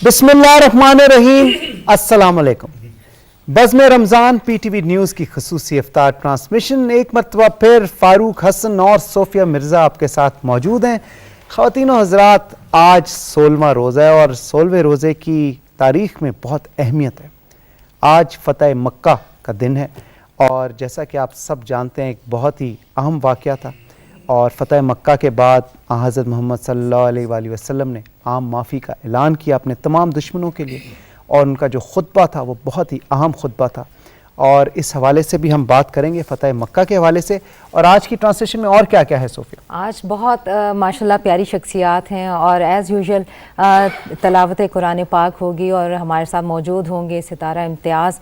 बिस्मिल्लाहिर्रहमानिर्रहीम, अस्सलाम वालेकुम। बज़्म रमज़ान पीटीवी न्यूज़ की ख़ुसूसी इफ्तार ट्रांसमिशन एक मरतबा फिर फ़ारूक हसन और सोफिया मिर्ज़ा आपके साथ मौजूद हैं। ख़वातीन व हज़रात, आज 16वां रोज़ा है और 16वें रोज़े की तारीख़ में बहुत अहमियत है। आज फ़तह मक्का का दिन है और जैसा कि आप सब जानते हैं एक बहुत ही अहम वाक़या था और फ़तह मक्का के बाद हज़रत मोहम्मद सल्लल्लाहु अलैहि वसल्लम ने आम माफ़ी का ऐलान किया अपने तमाम दुश्मनों के लिए और उनका जो खुतबा था वो बहुत ही अहम खुतबा था और इस हवाले से भी हम बात करेंगे फ़तह मक्का के हवाले से। और आज की ट्रांसलेशन में और क्या क्या है सोफिया? आज बहुत माशाल्लाह प्यारी शख्सियात हैं और एज़ यूजुअल तलावत कुरान पाक होगी और हमारे साथ मौजूद होंगे सितारा इम्तियाज़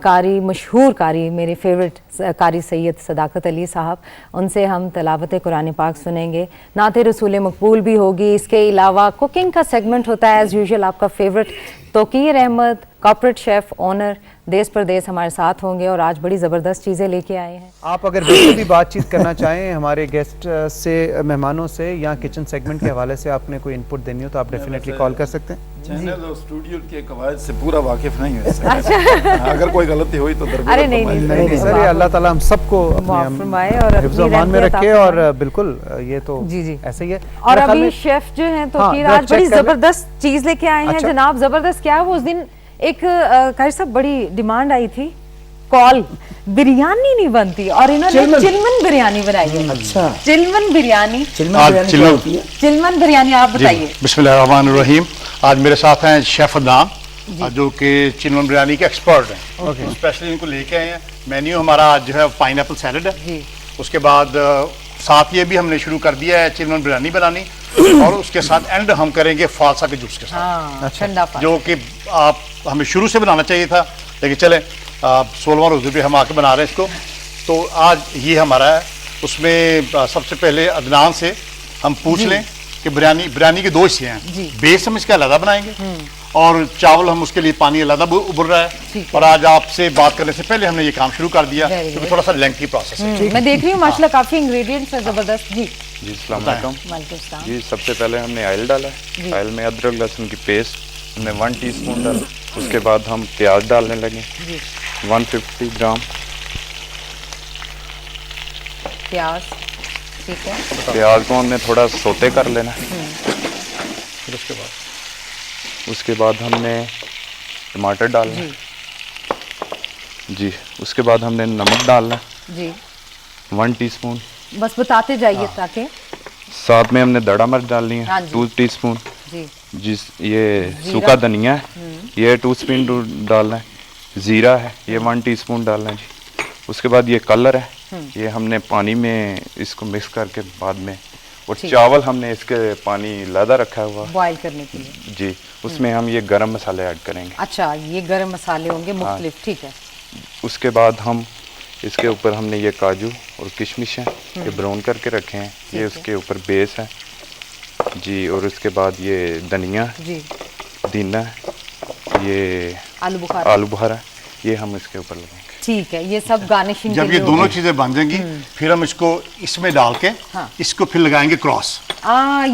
कारी, मशहूर कारी, मेरे फेवरेट कारी सैयद सदाकत अली साहब। उनसे हम तलावत कुरान पाक सुनेंगे। नाते रसूल मकबूल भी होगी। इसके अलावा कुकिंग का सेगमेंट होता है एज़ यूजुअल आपका favourite Tauqeer Ahmed, corporate chef owner Desh Pardesh हमारे साथ होंगे और आज बड़ी ज़बरदस्त चीज़ें लेके आए हैं। आप अगर बिल्कुल भी बातचीत करना चाहें हमारे गेस्ट से, मेहमानों से या किचन सेगमेंट के हवाले से आपने कोई इनपुट देनी हो तो आप डेफिनेटली कॉल कर सकते हैं। चैनल और स्टूडियो के कवायद से पूरा वाकिफ नहीं है। अगर कोई गलती हुई तो अरे नहीं सर, ये अल्लाह ताला हम सबको फरमाए और हिफ्ज़-ओ-अमान में रखे और बिल्कुल ये तो जी ऐसे ही है। और अभी शेफ जो हैं तो आज बड़ी जबरदस्त चीज लेके आए हैं जनाब। जबरदस्त क्या है, वो उस दिन एक कारी साहब बड़ी डिमांड आई थी, कॉल बिरयानी नहीं बनती और इन्होंने चिलमन बिरयानी बनाई है। अच्छा, चिलमन बिरयानी, चिलमन बिरयानी आप बताइए। बिस्मिल्लाहिर्रहमानिर्रहीम। आज मेरे साथ हैं शेफ अदनान जो कि चिलमन बिरयानी के एक्सपर्ट हैं। स्पेशली इनको लेके आए हैं। मेन्यू हमारा आज जो है पाइनएप्पल सैलेड है। उसके बाद साथ ये भी हमने शुरू कर दिया है चिलमन बिरयानी बनानी और उसके साथ एंड हम करेंगे फालसा के जूस के साथ, जो कि आप हमें शुरू से बनाना चाहिए था लेकिन चले 16वां रोज़े पे हम आके बना रहे हैं इसको। तो आज ये हमारा है। उसमें सबसे पहले अदनान से हम पूछ लें कि बिरयानी के दो हिस्से हैं। बेस हम इसका अलग बनाएंगे और चावल हम उसके लिए पानी अलग उबल रहा है। और आज आपसे बात करने से पहले हमने ये काम शुरू कर दिया क्योंकि थोड़ा सा लेंथी प्रोसेस है। मैं देख रही हूँ माशाल्लाह काफी इंग्रेडिएंट्स है जबरदस्त। जी अस्सलाम वालेकुम। जी सबसे पहले हमने ऑयल डाला है। ऑयल में अदरक लहसुन की पेस्ट हमने 1 टीस्पून डाला। उसके बाद हम प्याज डालने लगे 150 ग्राम प्याज। ठीक है, प्याज को हमने थोड़ा सोते कर लेना। फिर उसके बाद हमने टमाटर डालना जी। उसके बाद हमने नमक डालना जी 1 टीस्पून। बस बताते जाइए ताकि साथ में हमने दड़ा मिर्च डालनी है 2 टीस्पून जी। ये सूखा धनिया है, ये 2 स्पून डालना है। ज़ीरा है, ये 1 टीस्पून डालना है जी। उसके बाद ये कलर है, ये हमने पानी में इसको मिक्स करके बाद में, और चावल हमने इसके पानी लादा रखा हुआ बॉईल करने के लिए जी। उसमें हम ये गरम मसाले ऐड करेंगे। अच्छा, ये गरम मसाले होंगे मुख्तलिफ। ठीक है। उसके बाद हम इसके ऊपर हमने ये काजू और किशमिश है ये ब्राउन करके रखे हैं, ये उसके ऊपर बेस है जी। और उसके बाद ये धनिया जी, दीना ये आलू बुखारा ये हम इसके ऊपर लगाएंगे। ठीक है, ये सब गार्निशिंग। जब ये दोनों चीजें बन जाएंगी फिर हम इसको इसमें डाल के इसको फिर लगाएंगे क्रॉस।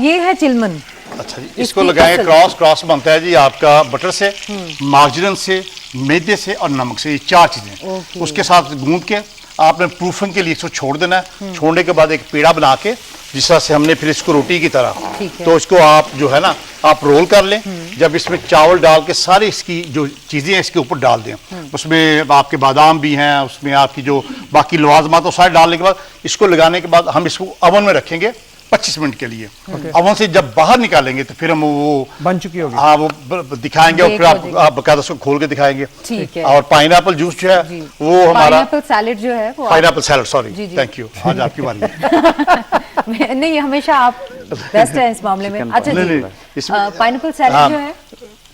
ये है चिलमन। अच्छा जी, इसको लगाएंगे क्रॉस बनता है जी आपका बटर से, मार्जरीन से, मैदे से और नमक से, ये 4 चीजें। उसके साथ गूंद के आपने प्रूफिंग के लिए इसको छोड़ देना है। छोड़ने के बाद एक पेड़ा बना के जिस तरह से हमने फिर इसको रोटी की तरह, तो इसको आप जो है ना आप रोल कर लें। जब इसमें चावल डाल के सारी इसकी जो चीज़ें हैं इसके ऊपर डाल दें, उसमें आपके बादाम भी हैं, उसमें आपकी जो बाकी लवाजमात तो सारे डालने के बाद इसको लगाने के बाद हम इसको ओवन में रखेंगे 25 मिनट के लिए। ओवन से जब बाहर निकालेंगे तो फिर हम वो बन चुकी होगी, हाँ वो दिखाएंगे और फिर आप बकायदा उसको खोल के दिखाएंगे। ठीक है। और पाइनएप्पल जूस जो है वो हमारा पाइनएप्पल सैलेड जो है वो pineapple salad, sorry thank you, आज आपकी बारी है। नहीं, हमेशा आप बेस्ट है इस मामले में। अच्छा जी, पाइनएप्पल सैलेड जो है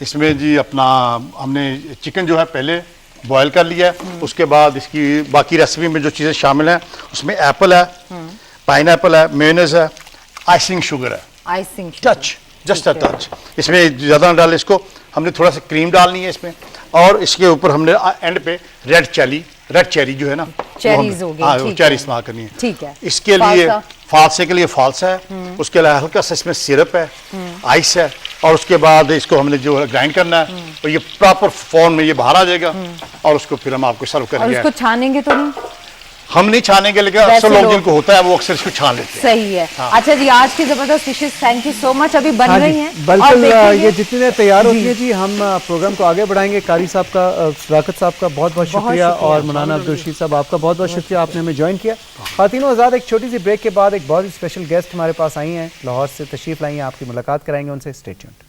इसमें जी अपना हमने चिकन जो है पहले बॉयल कर लिया है। उसके बाद इसकी बाकी रेसिपी में जो चीज़ें शामिल हैं उसमें एप्पल है, पाइनएप्पल है, मेयोनेज़ है, आइसिंग शुगर है, icing touch, just a touch. इसमें ज़्यादा ना डालें, इसको हमने थोड़ा सा क्रीम डालनी है इसमें और इसके ऊपर हमने एंड पे रेड चेरी जो है ना, चेरीज हो गई, हाँ वो चेरी इस्तेमाल करनी है। ठीक है। इसके लिए फालसे के लिए फालसा है, उसके अलावा हल्का सा इसमें सिरप है, आइस है और उसके बाद इसको हमने जो ग्राइंड करना है और ये प्रॉपर फॉर्म में ये बाहर आ जाएगा और उसको फिर हम आपको सर्व और करेंगे। उसको छानेंगे तो नहीं? हम नहीं छानेंगे, लेकिन वैसे अक्सर लोग लोग- जिनको होता है वो अक्सर इसको छान लेते हैं। सही है। अच्छा जी, आज की जबरदस्त dishes, thank you so much, अभी बन हाँ रही जी, हैं। बिल्कुल। और देखेंगे- ये जितनी देर तैयार होती है जी, हम प्रोग्राम को आगे बढ़ाएंगे। कारी साहब का, सदाकत साहब का बहुत बहुत शुक्रिया, और मौलाना अब्दुल रशीद साहब आपका बहुत बहुत शुक्रिया, आपने हमें ज्वाइन किया। खातिनों आज़ाद, एक छोटी सी ब्रेक के बाद एक बहुत ही स्पेशल गेस्ट हमारे पास आई हैं, लाहौर से तशरीफ लाई हैं, आपकी मुलाकात कराएंगे उनसे। Stay tuned.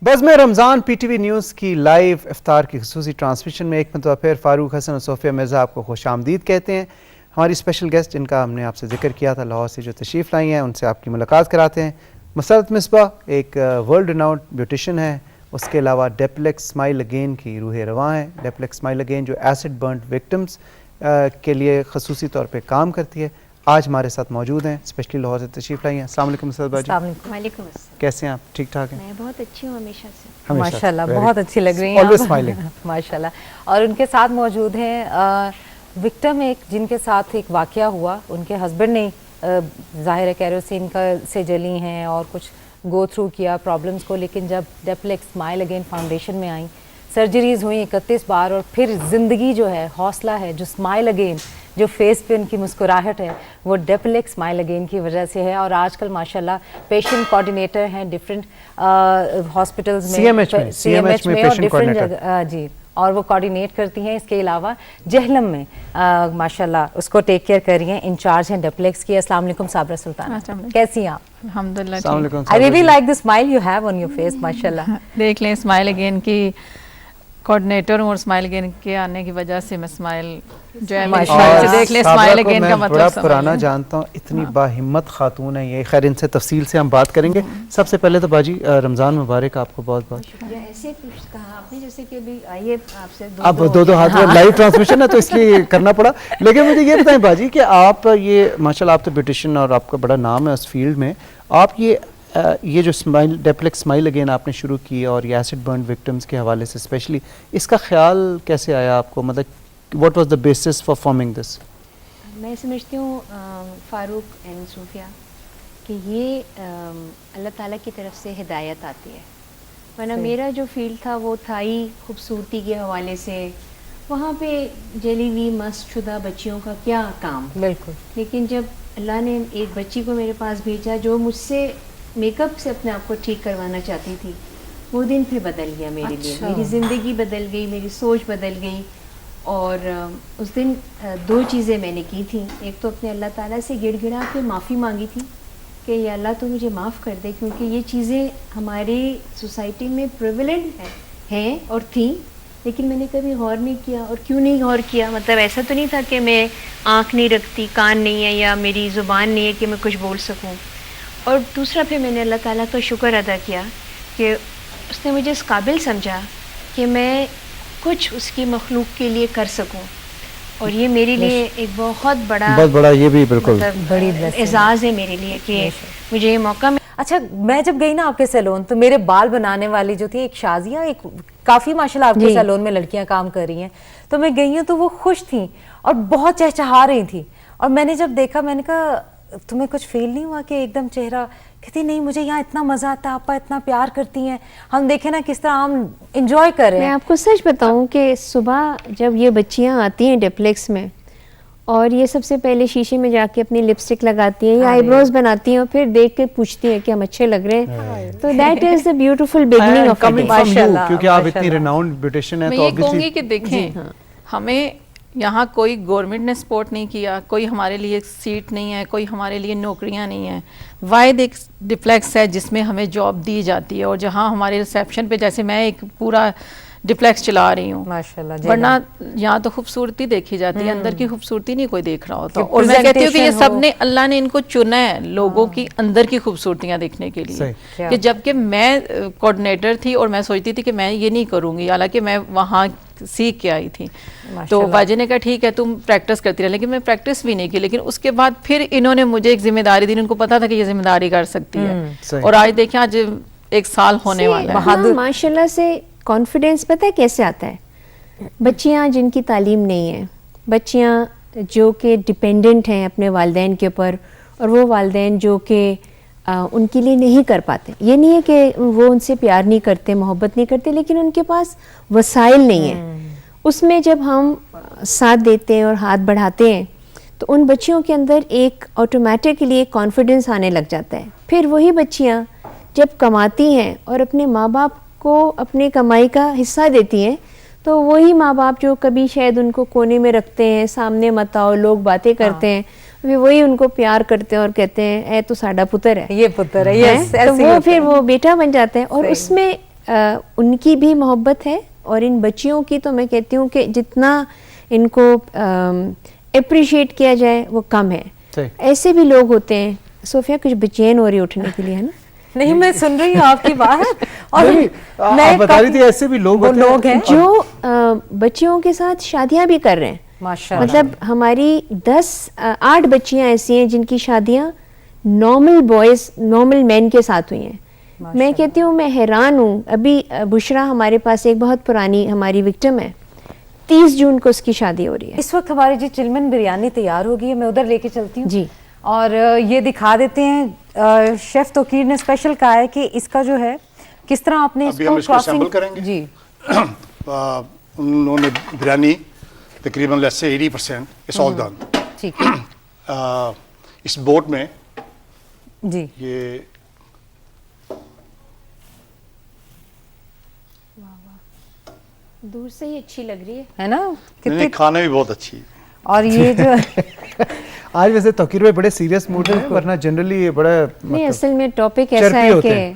Bazm Ramzan PTV news की लाइव इफ्तार की खुसूसी ट्रांसमिशन में एक मरतबा फिर फारूक हसन और सोफिया मिर्ज़ा आपको खुश आमदीद कहते हैं। हमारी स्पेशल गेस्ट, जिनका हमने आपसे जिक्र किया था, लाहौर से जो तशरीफ़ लाई हैं, उनसे आपकी मुलाकात कराते हैं। मसरत मिसबाह एक वर्ल्ड रिनाउंड ब्यूटिशन है, उसके अलावा डेप्लेक्स स्माइल अगेन की रूह रवां है। डेप्लेक्स स्माइल अगेन जो एसिड बर्न विक्टिम्स के लिए खसूसी तौर पर काम करती है, आज हमारे साथ मौजूद हैं, स्पेशली लाहौर से तशरीफ़ लाई हैं। अस्सलाम वालेकुम मसरत बाजी, वालेकुम अस्सलाम। कैसे हैं आप? ठीक ठाक हैं? मैं बहुत अच्छी हूँ हमेशा से। हमेशा। माशाल्लाह, Very बहुत good. अच्छी लग रही हैं Always आप। smiling. माशाल्लाह। और उनके साथ मौजूद हैं विक्टिम, एक जिनके साथ एक वाकया हुआ, उनके हस्बैंड ने ज़ाहिर है केरोसिन का से जली हैं और कुछ गो थ्रू किया प्रॉब्लम्स को, लेकिन जब डेप्लेक्स स्माइल अगेन फाउंडेशन में आई, सर्जरीज हुई 31 बार, और फिर ज़िंदगी जो है, हौसला है, जो स्माइल अगेन, जो फेस पे उनकी मुस्कुराहट है, वो डेप्लेक्स स्माइल अगेन की वजह से है। और आजकल माशाल्लाह पेशेंट कोऑर्डिनेटर हैं डिफरेंट हॉस्पिटल्स में, CMH में और patient डिफरेंट coordinator। जगह जी, और वो कोऑर्डिनेट करती हैं। इसके अलावा जहलम में माशाल्लाह उसको टेक केयर कर रही हैं, इंचार्ज हैं डेप्लेक्स की। अस्सलाम वालेकुम साबरा सुल्तान, अस्सलाम वालेकुम। कैसी हैं आप? अल्हम्दुलिल्लाह अस्सलाम ठीक। वालेकुम आई रियली साहब। Like the smile you have on your face माशाल्लाह। देख लें स्माइल अगेन की कोऑर्डिनेटर हूँ और स्माइल अगेन के आने की वजह से मैं स्माइल जो है मेरी माशाल्लाह। स्माइल से देख ले, साबरा स्माइल को अगेन मैं का बड़ा मतलब समझ पुराना लें। जानता हूँ, इतनी बाहिम्मत खातून है ये। खैर, इनसे तफसील से हम बात करेंगे। सबसे पहले तो बाजी रमज़ान मुबारक आपको बहुत बहुत। ऐसे कुछ कहा आपने जैसे कि अभी आइए आपसे अब दो हाथ में लाइव ट्रांसमिशन है तो इसलिए करना पड़ा। लेकिन मुझे ये बताएं बाजी कि आप ये माशाल्लाह, आप तो ब्यूटिशियन और आपका बड़ा नाम है उस फील्ड में, आप ये जो स्माइल डेप्लेक्स स्माइल अगेन आपने शुरू की और ये एसिड बर्न विक्टिम्स के हवाले से स्पेशली, इसका ख्याल कैसे आया आपको? मतलब what was the basis for forming this? मैं समझती हूँ फारूक एंड सूफिया कि ये अल्लाह ताला की तरफ से हिदायत आती है, वरना मेरा जो फील्ड था वो था ही खूबसूरती के हवाले से, वहाँ पे जली हुई मस्त शुदा बच्चियों का क्या काम। बिल्कुल। लेकिन जब अल्लाह ने एक बच्ची को मेरे पास भेजा जो मुझसे मेकअप से अपने आप को ठीक करवाना चाहती थी, वो दिन फिर बदल गया मेरे लिए। अच्छा। मेरी ज़िंदगी बदल गई, मेरी सोच बदल गई। और उस दिन दो चीज़ें मैंने की थी। एक तो अपने अल्लाह ताला से गिड़गिड़ा के माफ़ी मांगी थी कि या अल्लाह तो मुझे माफ़ कर दे, क्योंकि ये चीज़ें हमारी सोसाइटी में प्रिविलेंट हैं और थी, लेकिन मैंने कभी गौर नहीं किया। और क्यों नहीं गौर किया, मतलब ऐसा तो नहीं था कि मैं आँख नहीं रखती, कान नहीं है या मेरी ज़ुबान नहीं है कि मैं कुछ बोल सकूँ। और दूसरा फिर मैंने अल्लाह ताला का शुक्र अदा किया कि उसने मुझे इस काबिल समझा कि मैं कुछ उसकी मखलूक के लिए कर सकूं, और ये मेरे लिए एक बहुत बड़ा ये भी बिल्कुल बड़ी एजाज़ है मेरे लिए कि मुझे ये मौका अच्छा, मैं जब गई ना आपके सैलून, तो मेरे बाल बनाने वाली जो थी एक शाजिया, एक काफ़ी माशाल्लाह आपके सैलून में लड़कियां काम कर रही हैं, तो मैं गई हूँ तो वो खुश थी और बहुत चहचहा रही थी। और मैंने जब देखा, मैंने कहा तुम्हें कुछ फील नहीं हुआ कि एकदम चेहरा? कहती नहीं, मुझे यहाँ इतना मजा आता है, आपा इतना प्यार करती हैं, हम देखें ना किस तरह हम इंजॉय कर रहे हैं। मैं आपको सच बताऊं कि सुबह जब ये बच्चियाँ आती हैं डेप्लेक्स में और ये सबसे पहले शीशे में जाके अपनी लिपस्टिक लगाती हैं या आईब्रोज बनाती हैं और फिर देख के पूछती हैं कि हम अच्छे लग रहे हैं, तो that is the beautiful beginning of coming from you, माशाल्लाह, क्योंकि आप इतनी माशाल्लाह। रिनाउंड ब्यूटिशियन है मैं तो ये ऑब्वियसली कहूँगी कि देखें, हमें यहाँ कोई गवर्नमेंट ने सपोर्ट नहीं किया, कोई हमारे लिए सीट नहीं है, कोई हमारे लिए नौकरियाँ नहीं है। वाहिद एक डिप्लेक्स है जिसमें हमें जॉब दी जाती है, और जहाँ हमारे रिसेप्शन पे, जैसे मैं एक पूरा डिप्लेक्स चला रही हूँ, माशाल्लाह, वरना यहाँ तो खूबसूरती देखी जाती है, अंदर की खूबसूरती नहीं कोई देख रहा होता। कि और मैं कहती हूँ कि ये presentation सब ने, अल्लाह ने इनको चुना है लोगों की अंदर की खूबसूरतियाँ देखने के लिए, क्या? कि जबकि मैं कोऑर्डिनेटर थी और मैं सोचती थी कि मैं ये नहीं करूँगी, हालांकि मैं वहाँ सीख के आई थी। तो बाजी ने कहा ठीक है तुम प्रैक्टिस करती रह, लेकिन मैं प्रैक्टिस भी नहीं की। लेकिन उसके बाद फिर इन्होंने मुझे एक जिम्मेदारी दी, उनको पता था कि ये जिम्मेदारी कर सकती है। और आज देखिए आज 1 साल होने वाला है। बहादुर माशाल्लाह से कॉन्फिडेंस पता है कैसे आता है? बच्चियां जिनकी तालीम नहीं है, बच्चियां जो कि डिपेंडेंट हैं अपने वालिदैन के ऊपर, और वो वालिदैन जो कि उनके लिए नहीं कर पाते। ये नहीं है कि वो उनसे प्यार नहीं करते, मोहब्बत नहीं करते, लेकिन उनके पास वसाइल नहीं है। उसमें जब हम साथ देते हैं और हाथ बढ़ाते हैं तो उन बच्चियों के अंदर एक ऑटोमेटिकली एक कॉन्फिडेंस आने लग जाता है। फिर वही बच्चियां जब कमाती हैं और अपने माँ बाप को अपनी कमाई का हिस्सा देती हैं, तो वही माँ बाप जो कभी शायद उनको कोने में रखते हैं, सामने मत आओ, लोग बातें करते हैं, वे वही उनको प्यार करते हैं और कहते हैं ए तो साडा पुत्र है, ये पुत्र है, ये तो वो फिर वो बेटा बन जाते हैं। और उसमें उनकी भी मोहब्बत है। और इन बच्चियों की तो मैं कहती हूँ कि जितना इनको अप्रिशिएट किया जाए वो कम है। ऐसे भी लोग होते हैं। सोफिया कुछ बेचैन हो रही होने के लिए, है ना? नहीं, मैं सुन रही हूँ आपकी बात। और मैं बता रही थी ऐसे भी लोग हैं जो बच्चियों के साथ शादियां भी कर रहे हैं। माशाल्लाह। मतलब हमारी 8 बच्चियां ऐसी हैं जिनकी शादियां नॉर्मल बॉयज, नॉर्मल मैन के साथ हुई हैं। मैं कहती हूँ, मैं हैरान हूँ। अभी बुशरा हमारे पास एक बहुत पुरानी हमारी विक्टिम है, 30 जून को उसकी शादी हो रही है। इस वक्त हमारी जी चिलमन बिरयानी तैयार होगी, मैं उधर लेके चलती हूँ जी। और ये दिखा देते हैं। शेफ तोकीर ने स्पेशल कहा है कि इसका जो है किस तरह आपने अभी हम इसको असेंबल करेंगे जी। उन्होंने बिरयानी तकरीबन let's say 80% it's all done. ठीक है। इस बोट में जी ये दूर से ही अच्छी लग रही है ना, कितनी खाने भी बहुत अच्छी। और ये जो आज वैसे तोकीर भाई बड़े सीरियस मूड में, वरना जनरली ये बड़ा नहीं, असल में टॉपिक ऐसा है कि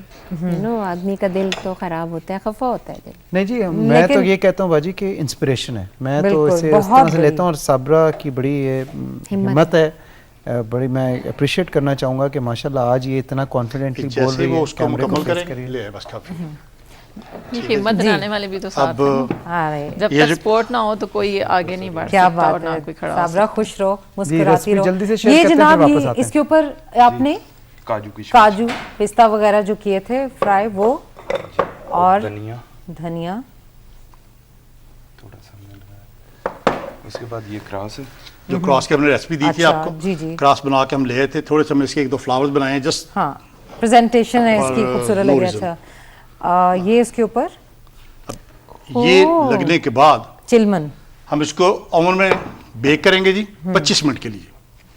नो आदमी का दिल तो खराब होता है, खफा होता है दिल। नहीं जी, मैं तो ये कहता हूँ बाजी कि इंस्पिरेशन है। मैं तो इसे इस तरह से लेता हूँ। और साबरा की बड़ी हिम्मत है, बड़ी मैं अप्रिशिएट करना चाहूँगा कि माशाल्लाह आज ये इतना कॉन्फिडेंटली बोल रही है। उसको मुकम्मल करेंगे बस काफी। हिम्मत दिलाने वाले भी तो साथ हैं। जब तक सपोर्ट ना हो तो कोई आगे नहीं बढ़ क्या सकता और बात ना है। कोई खड़ा साबरा खुश रहो, मुस्कुराती रहो। जल्दी से शेयर ये करते हैं, जनाब फिर वापस आते हैं। इसके ऊपर आपने काजू पिस्ता वगैरह जो किए थे फ्राई, वो और धनिया थोड़ा सा मिल रहा है। उसके बाद ये क्रॉस है जो क्रॉस की हमने रेसिपी दी थी आपको। जी जी। क्रॉस बना के हम ले थे, थोड़े से हमने इसके 1-2 फ्लावर्स बनाए हैं जस्ट। हाँ, प्रेजेंटेशन है इसकी, खूबसूरत लग रहा था। ये इसके ऊपर ये लगने के बाद चिलमन हम इसको ओवन में बेक करेंगे जी 25 मिनट के लिए।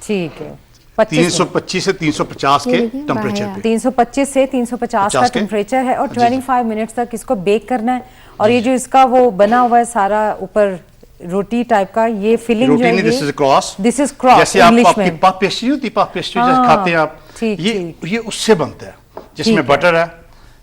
ठीक है। 325 से 350 के टेम्परेचर पे। 325 से 350 का टेम्परेचर है और 25 मिनट्स तक इसको बेक करना है। और ये जो इसका वो बना हुआ है सारा ऊपर रोटी टाइप का, ये फिलिंग जो है, this is cross. This is cross जैसे आपकी पफ पेस्ट्री होती है, पफ पेस्ट्री जैसे खाते हैं आप, ये उससे बनता है, जिसमें बटर है,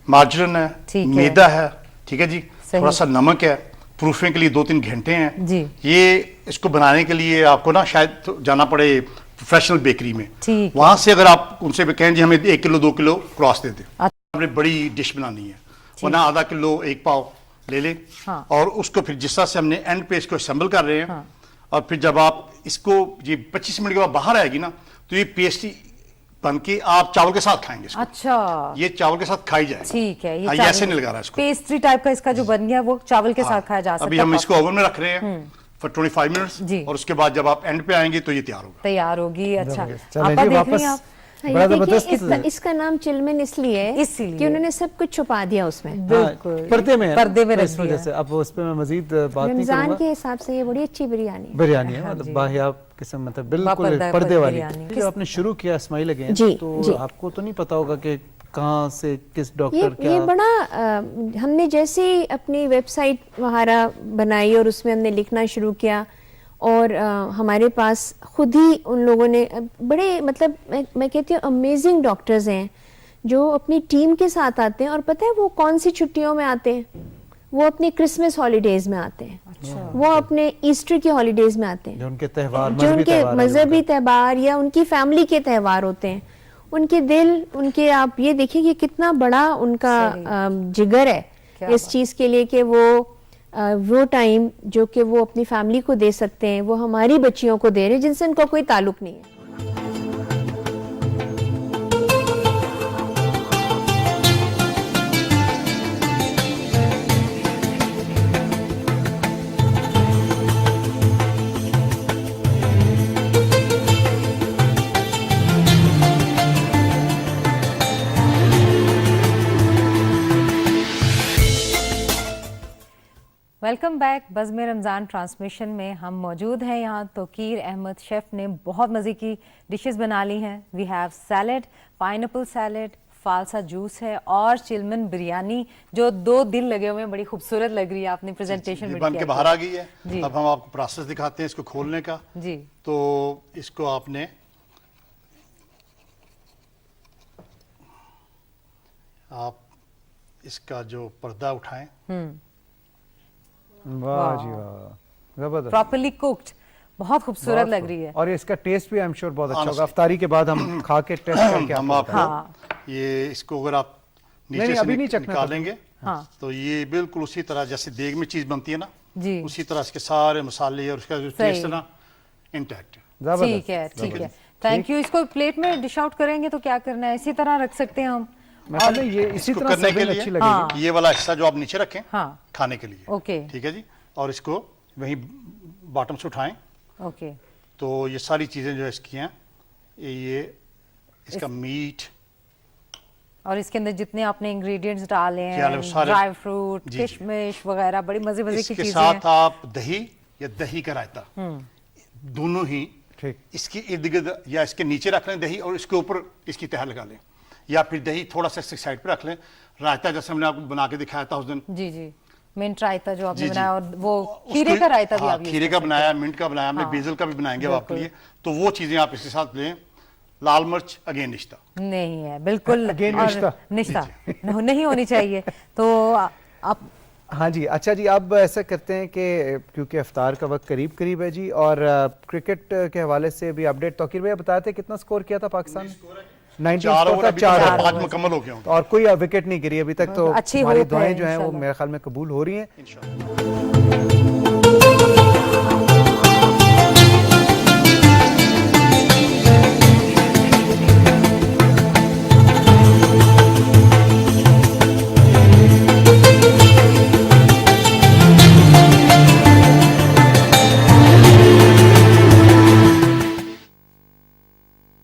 मार्जरीन है, मैदा है, ठीक है जी, थोड़ा सा नमक है, प्रूफिंग के लिए 2-3 घंटे हैं जी। ये इसको बनाने के लिए आपको ना शायद जाना पड़े प्रोफेशनल बेकरी में, वहां से अगर आप उनसे भी कहें जी हमें 1 किलो 2 किलो क्रॉस दे दें, हमने बड़ी डिश बनानी है, वरना आधा किलो 1 पाव ले लें। हाँ। और उसको फिर जिस तरह से हमने एंड पे इसको असेंबल कर रहे हैं। हाँ। और फिर जब आप इसको ये 25 मिनट के बाद बाहर आएगी ना, तो ये पेस्ट्री बन के आप चावल के साथ खाएंगे इसको। अच्छा, ये चावल के साथ खाई जाए। ठीक है, ये ऐसे नहीं लगा रहा इसको। पेस्ट्री टाइप का इसका जो बन गया वो चावल के साथ खाया जा सकता है। अभी हम इसको ओवन में रख रहे हैं फॉर 25 मिनट्स और उसके बाद जब आप एंड पे आएंगे तो ये तैयार होगी। अच्छा, बड़ा जबरदस्त। इसका नाम चिलमन इसलिए है कि उन्होंने सब कुछ छुपा दिया उसमें, बिल्कुल पर्दे में रख दिया। जैसे अब उस पे मैं मजीद बात नहीं करूंगा। रमजान के हिसाब से ये बड़ी अच्छी बिरयानी है, मतलब बाहियाब किस्म, मतलब बिल्कुल पर्दे वाली। जो आपने शुरू किया इस्माइल लगे तो आपको तो नहीं पता होगा कि कहाँ से किस डॉक्टर क्या। ये बड़ा हमने जैसे ही अपनी वेबसाइट वगैरह बनाई और उसमें हमने लिखना शुरू किया और हमारे पास खुद ही उन लोगों ने बड़े, मतलब मैं कहती हूँ अमेजिंग डॉक्टर्स हैं जो अपनी टीम के साथ आते हैं। और पता है वो कौन सी छुट्टियों में आते हैं? वो अपने क्रिसमस हॉलीडेज में आते हैं। अच्छा। वो अपने ईस्टर की हॉलीडेज में आते हैं, जो उनके त्यौहार, जो उनके मजहबी त्यौहार या उनकी फैमिली के त्यौहार होते हैं। उनके दिल, उनके, आप ये देखिए कि कितना बड़ा उनका जिगर है इस चीज़ के लिए कि वो वो टाइम जो कि वो अपनी फैमिली को दे सकते हैं वो हमारी बच्चियों को दे रहे हैं जिनसे उनका कोई ताल्लुक नहीं है। Welcome back. Bazm Ramzan transmission में हम मौजूद हैं। यहाँ तोकीर अहमद शेफ़ ने बहुत मज़े की डिशेस बना ली हैं। We have salad, pineapple salad, falsa juice है और चिलमन बिरयानी जो 2 दिल लगे हुए हैं, बड़ी खूबसूरत लग रही है। आपने प्रेजेंटेशन में बन के बाहर आ गई है। जी। अब हम आपको प्रोसेस दिखाते हैं इसको खोलने का। जी। तो इसको आपने आप इसका जो पर्दा उठाएं, वाह जी वाह, जबरदस्त, प्रॉपर्ली कुक्ड, बहुत खूबसूरत बहुत लग रही है। और इसका टेस्ट भी आई एम श्योर बहुत अच्छा हाँ, होगा। अफ्तारी के बाद हम खा के टेस्ट करके हम आपको आपको ये इसको अगर आप नीचे नहीं, से अभी नहीं चखना था। निकालेंगे हाँ। तो ये बिल्कुल उसी तरह जैसे देग में चीज बनती है ना, जी। उसी तरह इसके सारे मसाले और उसका जो सही। टेस्ट है ना इंटैक्ट है। जबरदस्त, ठीक है, ठीक जबरदस्त। है, थैंक यू। इसको प्लेट में डिश आउट करेंगे तो क्या करना है? इसी तरह रख सकते हैं हम। मैं कहता हूं ये इसी इसको तरह करने के सर्विंग लिए अच्छी लगेगी। ये वाला हिस्सा जो आप नीचे रखें हाँ। खाने के लिए, ओके। ठीक है जी। और इसको वहीं बॉटम से उठाएं ओके। तो ये सारी चीजें जो है इसकी हैं, ये इसका मीट और इसके अंदर जितने आपने इंग्रेडिएंट्स डाले क्या हैं, वो सारे- ड्राई फ्रूट, जी, जी। किशमिश वगैरह, बड़ी मजे मजे की इसके चीजें साथ हैं। आप दही या दही का रायता दोनों ही ठीक। इसके इर्द गिर्द या इसके नीचे रख लें दही और इसके ऊपर इसकी तह लगा लें, या फिर दही थोड़ा सा इसके साइड पे रख लें। रायता जैसे हमने आपको बना के दिखाया था उस दिन, जी जी, मिंट रायता जो आपने जी, जी। बनाया, और वो उसको- खीरे का रायता भी हाँ, आप यूज खीरे कर का सकते बनाया, हैं। मिंट का बनाया हमने, हाँ, बेसल का भी बनाएंगे अब आपके बिल्कुल। लिए। तो वो चीजें आप इसके साथ लें। लाल मिर्च अगेन निश्ता, नहीं है बिल्कुल। Again और निश्ता। निश्ता नहीं होनी चाहिए। तो आप हाँ जी, अच्छा जी, अब ऐसा करते हैं कि क्योंकि इफ्तार का वक्त करीब करीब है जी, और क्रिकेट के हवाले से भी अपडेट तौकीर भैया बताए थे कितना स्कोर किया था पाकिस्तान ने? 19 4 स्कोर ओवर था, अभी 4 तक ओवर। 5 मुकम्मल हो गए होंगे और कोई विकेट नहीं गिरी अभी तक, तो अच्छी हमारी होप है दुआएं जो हैं वो इंशाल्लाह। मेरे ख्याल में कबूल हो रही हैं। इंशाल्लाह।